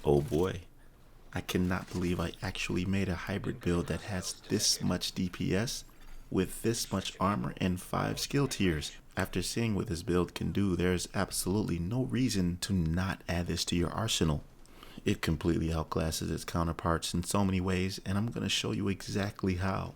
Oh boy, I cannot believe I actually made a hybrid build that has this much DPS with this much armor and 5 skill tiers. After seeing what this build can do, there's absolutely no reason to not add this to your arsenal. It completely outclasses its counterparts in so many ways, and I'm going to show you exactly how.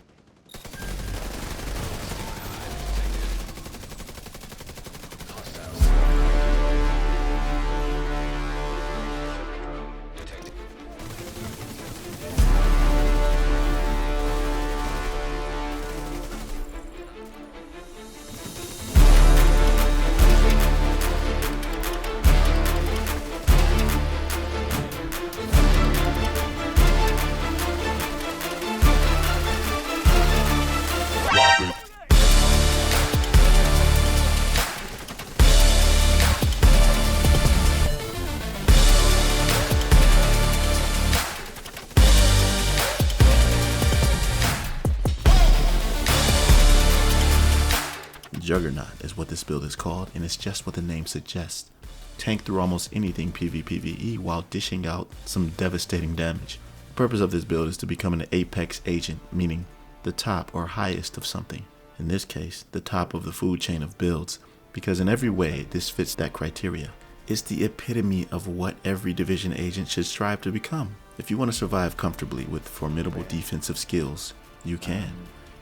Juggernaut is what this build is called, and it's just what the name suggests. Tank through almost anything PvPvE while dishing out some devastating damage. The purpose of this build is to become an apex agent, meaning the top or highest of something. In this case, the top of the food chain of builds, because in every way this fits that criteria. It's the epitome of what every division agent should strive to become. If you want to survive comfortably with formidable defensive skills, you can.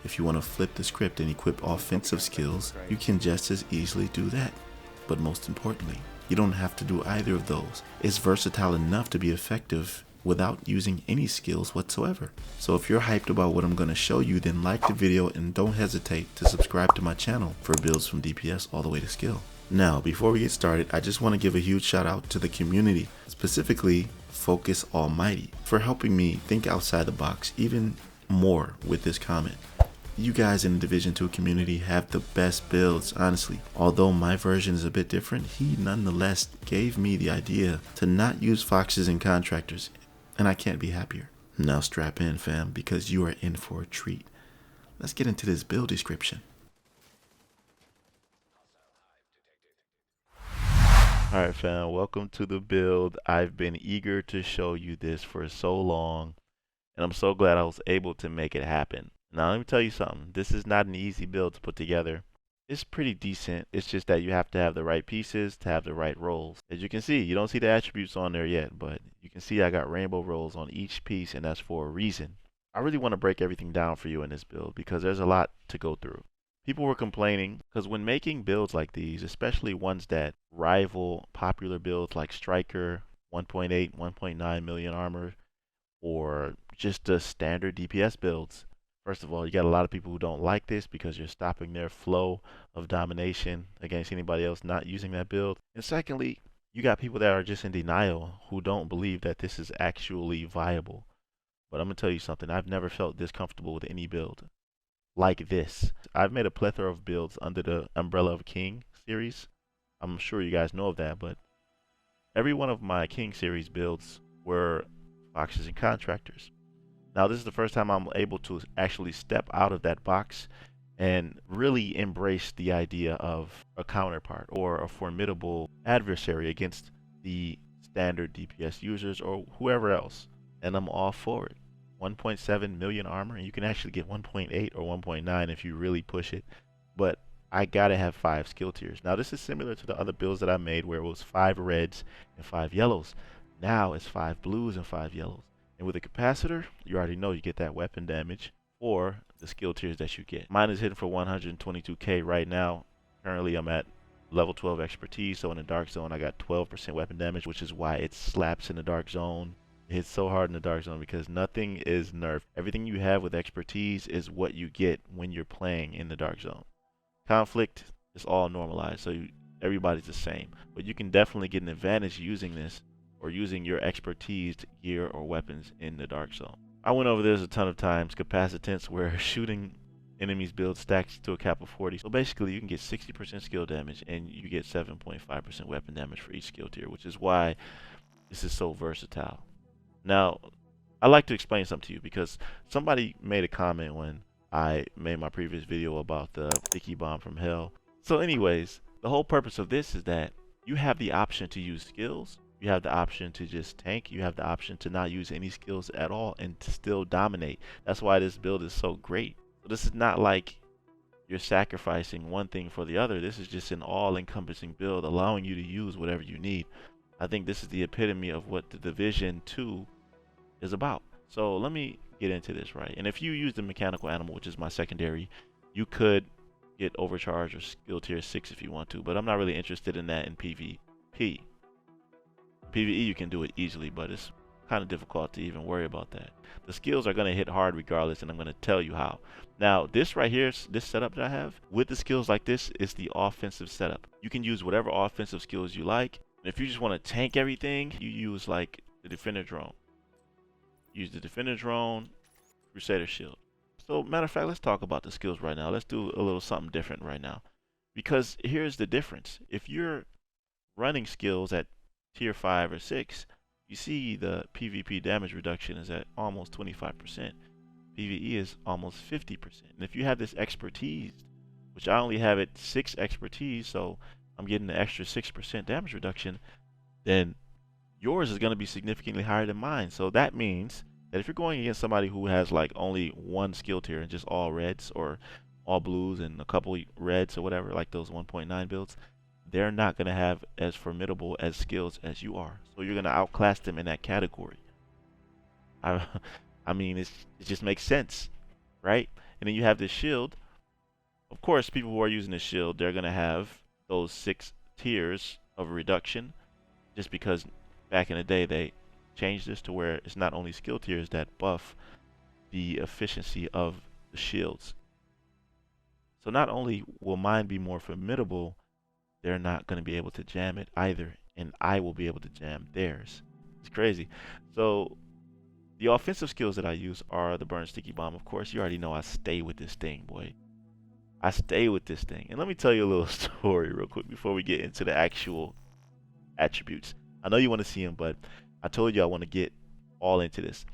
If you want to flip the script and equip offensive skills, you can just as easily do that. But most importantly, you don't have to do either of those. It's versatile enough to be effective without using any skills whatsoever. So if you're hyped about what I'm going to show you, then like the video and don't hesitate to subscribe to my channel for builds from DPS all the way to skill. Now, before we get started, I just want to give a huge shout out to the community, specifically 𝐭𝐴LLmighty, for helping me think outside the box even more with this comment. You guys in the Division 2 community have the best builds, honestly. Although my version is a bit different, he nonetheless gave me the idea to not use foxes and contractors, and I can't be happier. Now strap in, fam, because you are in for a treat. Let's get into this build description. Alright fam, welcome to the build. I've been eager to show you this for so long, and I'm so glad I was able to make it happen. Now let me tell you something, this is not an easy build to put together. It's pretty decent, it's just that you have to have the right pieces to have the right roles. As you can see, you don't see the attributes on there yet, but you can see I got rainbow rolls on each piece, and that's for a reason. I really want to break everything down for you in this build because there's a lot to go through. People were complaining because when making builds like these, especially ones that rival popular builds like Striker, 1.8, 1.9 million armor, or just the standard DPS builds, first of all, you got a lot of people who don't like this because you're stopping their flow of domination against anybody else not using that build. And secondly, you got people that are just in denial who don't believe that this is actually viable. But I'm going to tell you something, I've never felt this comfortable with any build like this. I've made a plethora of builds under the umbrella of King series. I'm sure you guys know of that, but every one of my King series builds were foxes and contractors. Now this is the first time I'm able to actually step out of that box and really embrace the idea of a counterpart or a formidable adversary against the standard DPS users or whoever else. And I'm all for it. 1.7 million armor, and you can actually get 1.8 or 1.9 if you really push it. But I gotta have 5 skill tiers. Now this is similar to the other builds that I made where it was 5 reds and 5 yellows. Now it's 5 blues and 5 yellows. And with a capacitor, you already know you get that weapon damage or the skill tiers that you get. Mine is hitting for 122k right now. Currently I'm at level 12 expertise, so in the dark zone I got 12% weapon damage, which is why it slaps in the dark zone. It hits so hard in the dark zone because nothing is nerfed. Everything you have with expertise is what you get when you're playing in the dark zone. Conflict is all normalized, so everybody's the same. But you can definitely get an advantage using this or using your expertise gear or weapons in the dark zone. I went over this a ton of times. Capacitance, where shooting enemies build stacks to a cap of 40. So basically you can get 60% skill damage and you get 7.5% weapon damage for each skill tier, which is why this is so versatile. Now, I'd like to explain something to you because somebody made a comment when I made my previous video about the sticky bomb from hell. So anyways, the whole purpose of this is that you have the option to use skills You have the option to just tank. You have the option to not use any skills at all and to still dominate. That's why this build is so great. So this is not like you're sacrificing one thing for the other. This is just an all-encompassing build, allowing you to use whatever you need. I think this is the epitome of what the Division 2 is about. So let me get into this, right? And if you use the mechanical animal, which is my secondary, you could get overcharge or skill tier 6 if you want to, but I'm not really interested in that in PvP. PvE you can do it easily, but it's kind of difficult to even worry about that. The skills are going to hit hard regardless, and I'm going to tell you how. Now, this right here, this setup that I have, with the skills like this, is the offensive setup. You can use whatever offensive skills you like. And if you just want to tank everything, you use like the Defender Drone. Use the Defender Drone, Crusader Shield. So, matter of fact, let's talk about the skills right now. Let's do a little something different right now. Because here's the difference. If you're running skills at tier 5 or 6, you see the PvP damage reduction is at almost 25%. PvE is almost 50%. And if you have this expertise, which I only have at 6 expertise, so I'm getting an extra 6% damage reduction, then yours is going to be significantly higher than mine. So that means that if you're going against somebody who has like only one skill tier and just all reds or all blues and a couple reds or whatever, like those 1.9 builds, they're not going to have as formidable as skills as you are. So you're going to outclass them in that category. I mean, it just makes sense, right? And then you have this shield. Of course, people who are using this shield, they're going to have those 6 tiers of reduction, just because back in the day they changed this to where it's not only skill tiers that buff the efficiency of the shields. So not only will mine be more formidable, they're not going to be able to jam it either, and I will be able to jam theirs. It's crazy. So the offensive skills that I use are the burn sticky bomb. Of course, you already know I stay with this thing, boy. I stay with this thing. And let me tell you a little story real quick before we get into the actual attributes. I know you want to see them, but I told you I want to get all into this.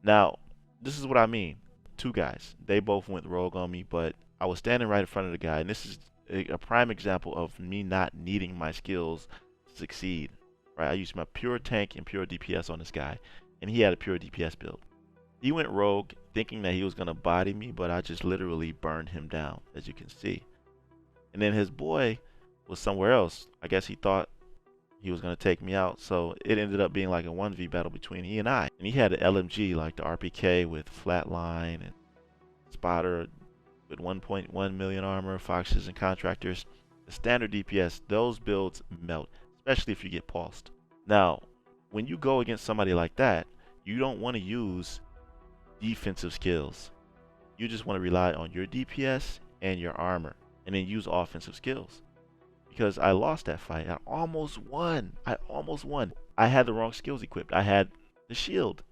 Now, this is what I mean. 2 guys. They both went rogue on me, but I was standing right in front of the guy, and this is a prime example of me not needing my skills to succeed. Right? I used my pure tank and pure DPS on this guy, and he had a pure DPS build. He went rogue thinking that he was going to body me, but I just literally burned him down, as you can see. And then his boy was somewhere else. I guess he thought he was going to take me out, so it ended up being like a 1v battle between he and I. And he had an LMG, like the RPK with Flatline and Spotter with 1.1 million armor, Foxes and Contractors. The standard DPS, those builds melt, especially if you get pulsed. Now, when you go against somebody like that, you don't want to use defensive skills. You just want to rely on your DPS and your armor, and then use offensive skills. Because I lost that fight. I almost won. I had the wrong skills equipped. I had the shield,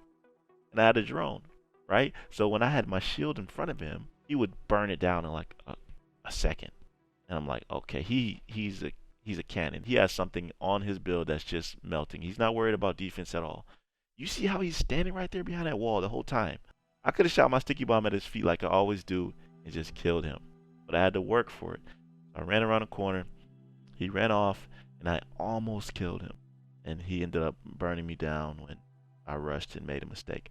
and I had a drone, right? So when I had my shield in front of him, he would burn it down in like a second. And I'm like, okay, he's a cannon. He has something on his build that's just melting. He's not worried about defense at all. You see how he's standing right there behind that wall the whole time? I could have shot my sticky bomb at his feet like I always do and just killed him. But I had to work for it. I ran around the corner. He ran off, and I almost killed him. And he ended up burning me down when I rushed and made a mistake.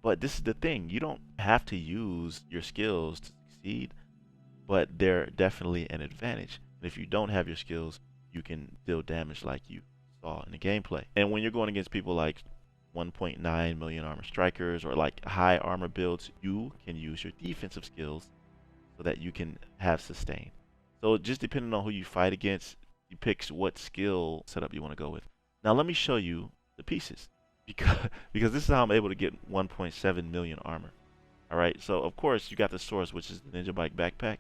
But this is the thing. You don't have to use your skills to succeed, but they're definitely an advantage. And if you don't have your skills, you can deal damage like you saw in the gameplay. And when you're going against people like 1.9 million armor strikers or like high armor builds, you can use your defensive skills so that you can have sustain. So just depending on who you fight against, you pick what skill setup you want to go with. Now let me show you the pieces, because this is how I'm able to get 1.7 million armor. Alright, so of course you got the source, which is the 𝐦𝐵IKE backpack.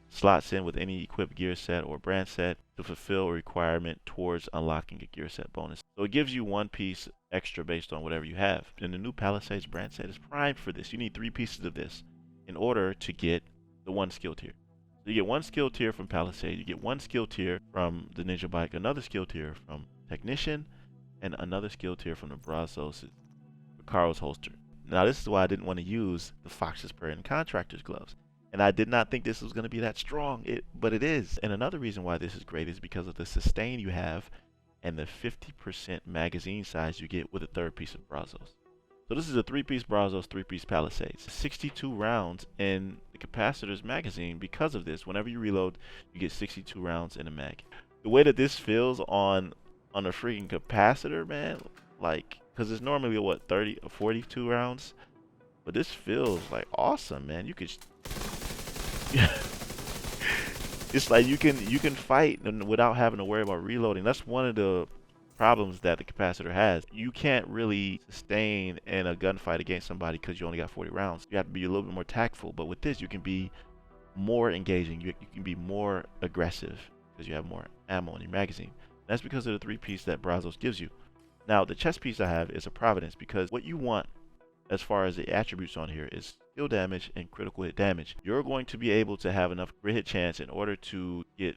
Slots in with any equipped gear set or brand set to fulfill a requirement towards unlocking a gear set bonus. So it gives you 1 piece extra based on whatever you have. And the new 𝐵𝐴𝐴𝐺𝐻 brand set is primed for this. You need 3 pieces of this in order to get the 1 skill tier. So you get 1 skill tier from 𝐵𝐴𝐴𝐺, you get 1 skill tier from the 𝐦𝐵IKE, another skill tier from Technician, and another skill tier from the 𝒉𝒆𝒍𝒑𝒔 Carl's holster. Now this is why I didn't want to use the Fox's Prayer and Contractor's gloves. And I did not think this was going to be that strong, but it is. And another reason why this is great is because of the sustain you have and the 50% magazine size you get with a third piece of Brazos. So this is a 3-piece Brazos, 3-piece Palisades. 62 rounds in the capacitor's magazine. Because of this, whenever you reload, you get 62 rounds in a mag. The way that this feels on a freaking capacitor, man, like, because it's normally what, 30 or 42 rounds, but this feels like awesome, man. You could it's like you can fight without having to worry about reloading. That's one of the problems that the capacitor has. You can't really sustain in a gunfight against somebody because you only got 40 rounds. You have to be a little bit more tactful, but with this you can be more engaging. You can be more aggressive because you have more ammo in your magazine. That's because of the 3-piece that Brazos gives you. Now the chest piece I have is a Providence, because what you want as far as the attributes on here is skill damage and critical hit damage. You're going to be able to have enough crit hit chance in order to get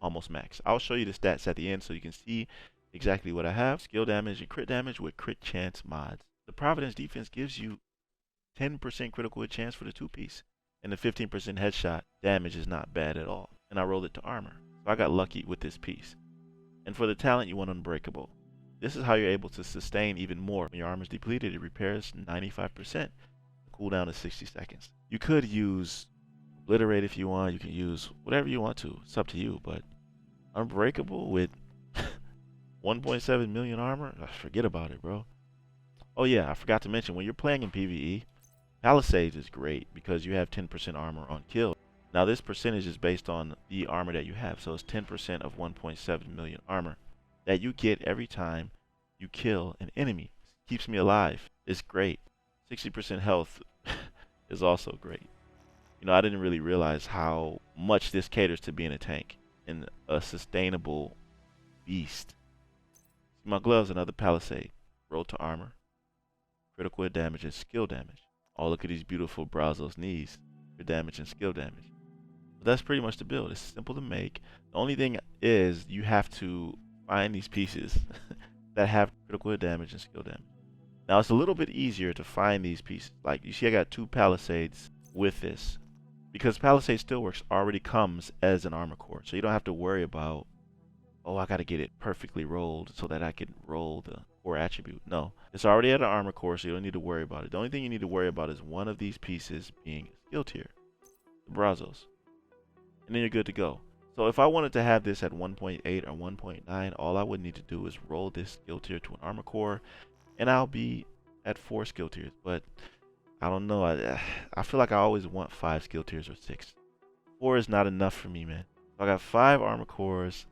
almost max. I'll show you the stats at the end so you can see exactly what I have. Skill damage and crit damage with crit chance mods. The Providence defense gives you 10% critical hit chance for the 2-piece, and the 15% headshot damage is not bad at all. And I rolled it to armor, so I got lucky with this piece. And for the talent, you want Unbreakable. This is how you're able to sustain even more. When your armor is depleted, it repairs 95%. The cooldown is 60 seconds. You could use Obliterate if you want. You can use whatever you want to. It's up to you. But Unbreakable with 1.7 million armor, forget about it, bro. Oh yeah, I forgot to mention, when you're playing in PvE, Palisades is great because you have 10% armor on kill. Now this percentage is based on the armor that you have, so it's 10% of 1.7 million armor that you get every time you kill an enemy. Keeps me alive. It's great. 60% health is also great. You know, I didn't really realize how much this caters to being a tank and a sustainable beast. See my gloves, another Palisade. Roll to armor, critical hit damage, and skill damage. Oh, look at these beautiful Brazos knees for damage and skill damage. But that's pretty much the build. It's simple to make. The only thing is you have to find these pieces that have critical hit damage and skill damage. Now it's a little bit easier to find these pieces. Like you see, I got 2 Palisades with this because Palisade Steelworks already comes as an armor core, so you don't have to worry about, oh, I got to get it perfectly rolled so that I can roll the core attribute. No, it's already at an armor core, so you don't need to worry about it. The only thing you need to worry about is one of these pieces being a skill tier, the Brazos, and then you're good to go. So if I wanted to have this at 1.8 or 1.9, all I would need to do is roll this skill tier to an armor core, and I'll be at 4 skill tiers. But I don't know. I feel like I always want 5 skill tiers or 6. 4 is not enough for me, man. So I got 5 armor cores,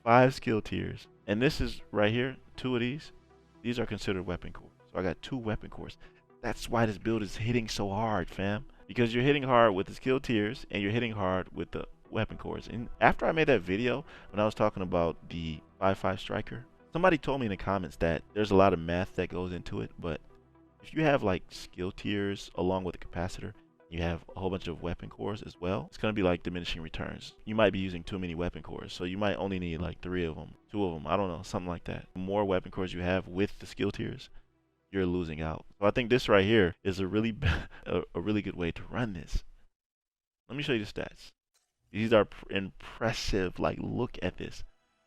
5 skill tiers, and this is right here. 2 of these are considered weapon cores. So I got 2 weapon cores. That's why this build is hitting so hard, fam. Because you're hitting hard with the skill tiers and you're hitting hard with the weapon cores. And after I made that video when I was talking about the 5.5 striker, somebody told me in the comments that there's a lot of math that goes into it, but if you have like skill tiers along with the capacitor, you have a whole bunch of weapon cores as well, it's going to be like diminishing returns. You might be using too many weapon cores, so you might only need like 3 of them, 2 of them, I don't know, something like that. The more weapon cores you have with the skill tiers, you're losing out. So I think this right here is a really good way to run this. Let me show you the stats. These are impressive. Like, look at this.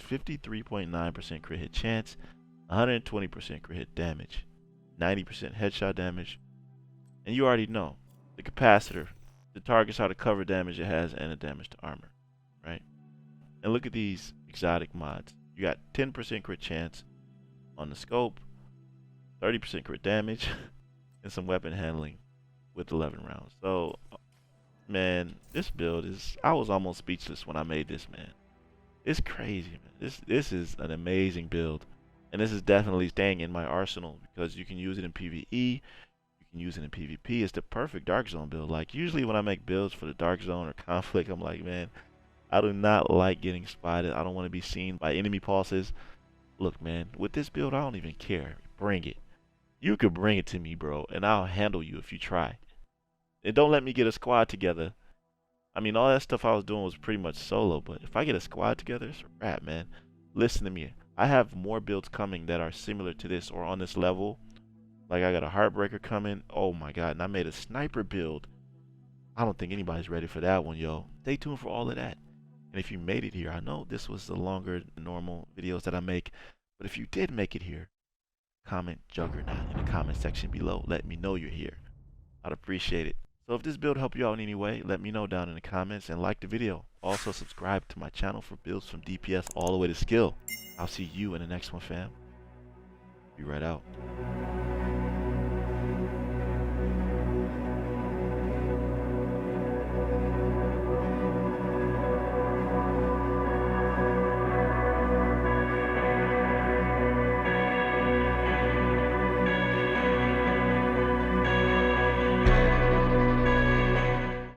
53.9% crit hit chance, 120% crit hit damage, 90% headshot damage. And you already know the capacitor, the targets how to cover damage it has and the damage to armor, right? And look at these exotic mods. You got 10% crit chance on the scope, 30% crit damage, and some weapon handling with 11 rounds. So man, this build is, I was almost speechless when I made this, man. It's crazy, man. This is an amazing build, and this is definitely staying in my arsenal because you can use it in PvE, you can use it in PvP. It's the perfect Dark Zone build. Like, usually when I make builds for the Dark Zone or Conflict, I'm like, man, I do not like getting spotted. I don't want to be seen by enemy pulses. Look, man, with this build, I don't even care. Bring it. You could bring it to me, bro, and I'll handle you if you try. And don't let me get a squad together. I mean, all that stuff I was doing was pretty much solo, but if I get a squad together, it's a wrap, man. Listen to me. I have more builds coming that are similar to this or on this level. Like, I got a Heartbreaker coming. Oh my god, and I made a sniper build. I don't think anybody's ready for that one, yo. Stay tuned for all of that. And if you made it here, I know this was the longer normal videos that I make, but if you did make it here, comment Juggernaut in the comment section below. Let me know you're here. I'd appreciate it. So if this build helped you out in any way, let me know down in the comments and like the video. Also subscribe to my channel for builds from DPS all the way to skill. I'll see you in the next one, fam. Be right out.